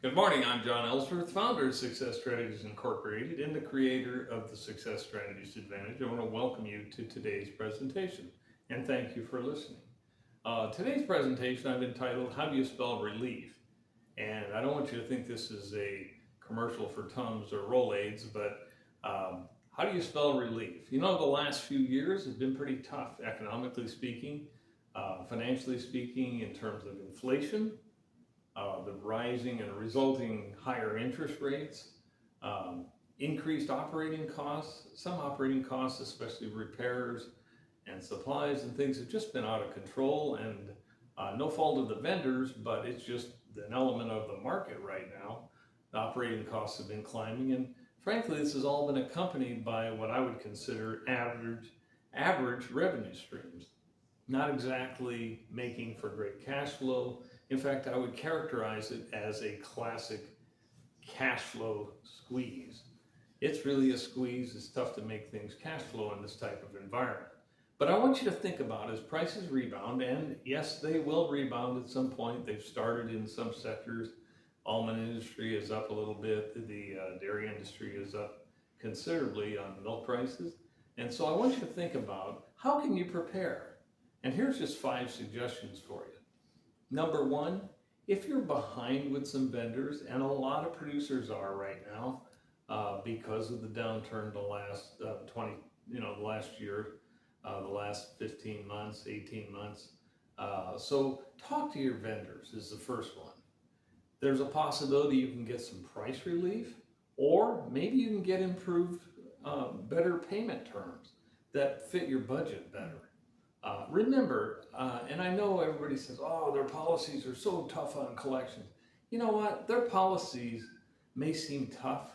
Good morning, I'm John Ellsworth, founder of Success Strategies Incorporated and the creator of the Success Strategies Advantage. I want to welcome you to today's presentation and thank you for listening. Today's presentation I've entitled, How Do You Spell Relief? And I don't want you to think this is a commercial for Tums or Rolaids, but how do you spell relief? You know, the last few years have been pretty tough, economically speaking, financially speaking, in terms of inflation, the rising and resulting higher interest rates, increased operating costs. Some operating costs, especially repairs and supplies and things, have just been out of control, and no fault of the vendors, but it's just an element of the market right now. The operating costs have been climbing, and frankly, this has all been accompanied by what I would consider average revenue streams. Not exactly making for great cash flow. In fact, I would characterize it as a classic cash flow squeeze. It's really a squeeze. It's tough to make things cash flow in this type of environment. But I want you to think about as prices rebound, and yes, they will rebound at some point. They've started in some sectors. Almond industry is up a little bit. The dairy industry is up considerably on milk prices. And so I want you to think about, how can you prepare? And here's just 5 suggestions for you. Number 1, if you're behind with some vendors, and a lot of producers are right now, because of the downturn the last the last year, the last 15 months, 18 months. So talk to your vendors is the first one. There's a possibility you can get some price relief, or maybe you can get improved, better payment terms that fit your budget better. Remember, and I know everybody says, oh, their policies are so tough on collections. You know what? Their policies may seem tough,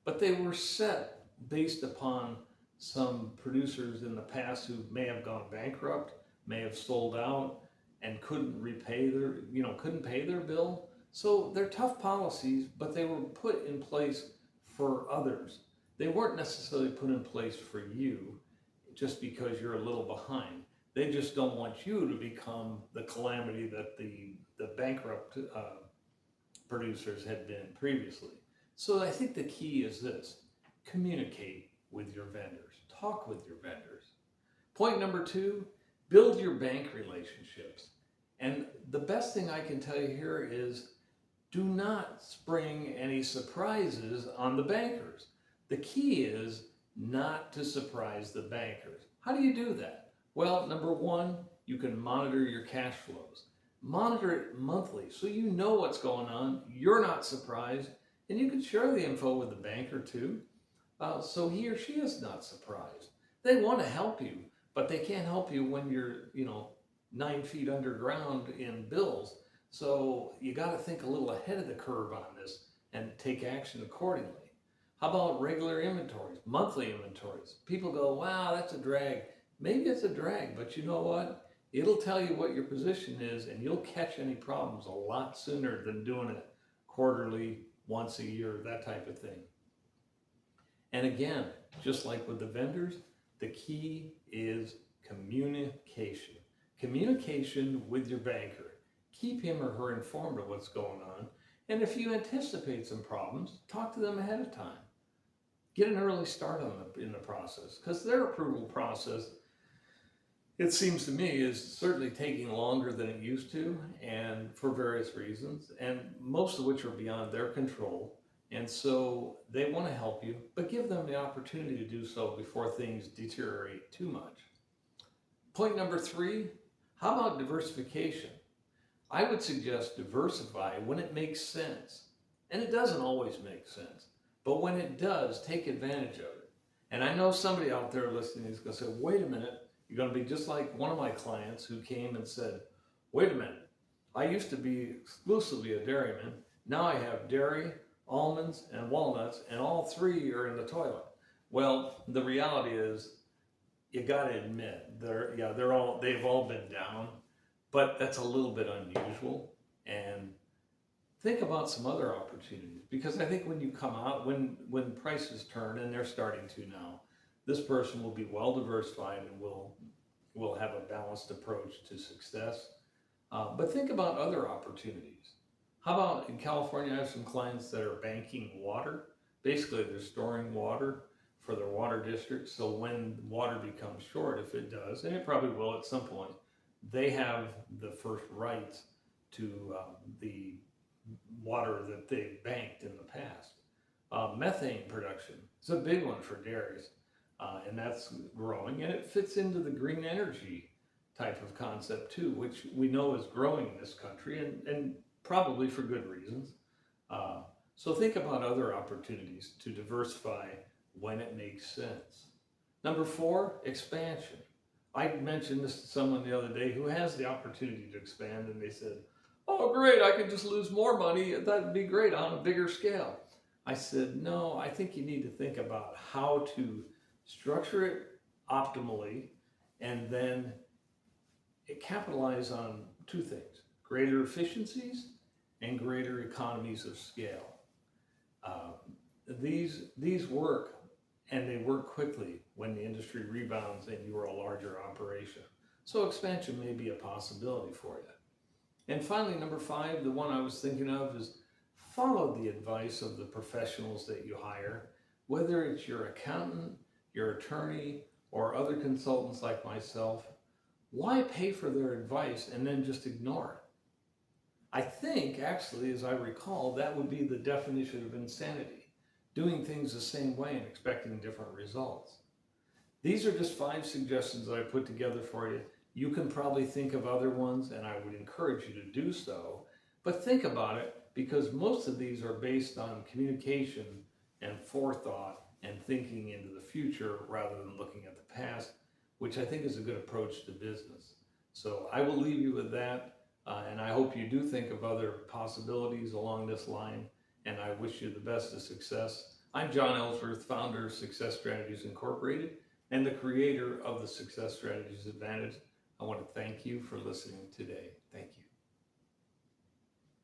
but they were set based upon some producers in the past who may have gone bankrupt, may have sold out, and couldn't repay couldn't pay their bill. So they're tough policies, but they were put in place for others. They weren't necessarily put in place for you just because you're a little behind. They just don't want you to become the calamity that the bankrupt producers had been previously. So I think the key is this: communicate with your vendors, talk with your vendors. Point number 2, build your bank relationships. And the best thing I can tell you here is, do not spring any surprises on the bankers. The key is not to surprise the bankers. How do you do that? Well, number 1, you can monitor your cash flows. Monitor it monthly so you know what's going on, you're not surprised, and you can share the info with the banker too, so he or she is not surprised. They want to help you, but they can't help you when you're 9 feet underground in bills. So you got to think a little ahead of the curve on this and take action accordingly. How about regular inventories, monthly inventories? People go, wow, that's a drag. Maybe it's a drag, but you know what? It'll tell you what your position is, and you'll catch any problems a lot sooner than doing it quarterly, once a year, that type of thing. And again, just like with the vendors, the key is communication. Communication with your banker. Keep him or her informed of what's going on. And if you anticipate some problems, talk to them ahead of time. Get an early start in the process, because their approval process, it seems to me, is certainly taking longer than it used to, and for various reasons, and most of which are beyond their control. And so they want to help you, but give them the opportunity to do so before things deteriorate too much. Point number 3, how about diversification? I would suggest diversify when it makes sense. And it doesn't always make sense, but when it does, take advantage of it. And I know somebody out there listening is going to say, wait a minute, you're going to be just like one of my clients who came and said, wait a minute, I used to be exclusively a dairyman. Now I have dairy, almonds, and walnuts, and all 3 are in the toilet. Well, the reality is, you got to admit, they've all been down, but that's a little bit unusual. And think about some other opportunities, because I think when you come out, when prices turn, and they're starting to now, this person will be well diversified and will have a balanced approach to success. But think about other opportunities. How about in California, I have some clients that are banking water. Basically, they're storing water for their water district. So when water becomes short, if it does, and it probably will at some point, they have the first rights to the water that they banked in the past. Methane production is a big one for dairies, and that's growing, and it fits into the green energy type of concept too, which we know is growing in this country, and probably for good reasons. So think about other opportunities to diversify when it makes sense. Number four, expansion. I mentioned this to someone the other day who has the opportunity to expand, and they said, "Oh, great, I could just lose more money. That'd be great on a bigger scale." I said, "No, I think you need to think about how to structure it optimally and then capitalize on two things: greater efficiencies and greater economies of scale. Uh, these work, and they work quickly when the industry rebounds and you are a larger operation. So expansion may be a possibility for you. And finally, number five, the one I was thinking of is follow the advice of the professionals that you hire, whether it's your accountant, your attorney, or other consultants like myself. Why pay for their advice and then just ignore it? I think, actually, as I recall, that would be the definition of insanity, doing things the same way and expecting different results. These are just 5 suggestions that I put together for you. You can probably think of other ones, and I would encourage you to do so. But think about it, because most of these are based on communication and forethought and thinking into the future rather than looking at the past, which I think is a good approach to business. So I will leave you with that. And I hope you do think of other possibilities along this line, and I wish you the best of success. I'm John Ellsworth, founder of Success Strategies Incorporated and the creator of the Success Strategies Advantage. I want to thank you for listening today. Thank you.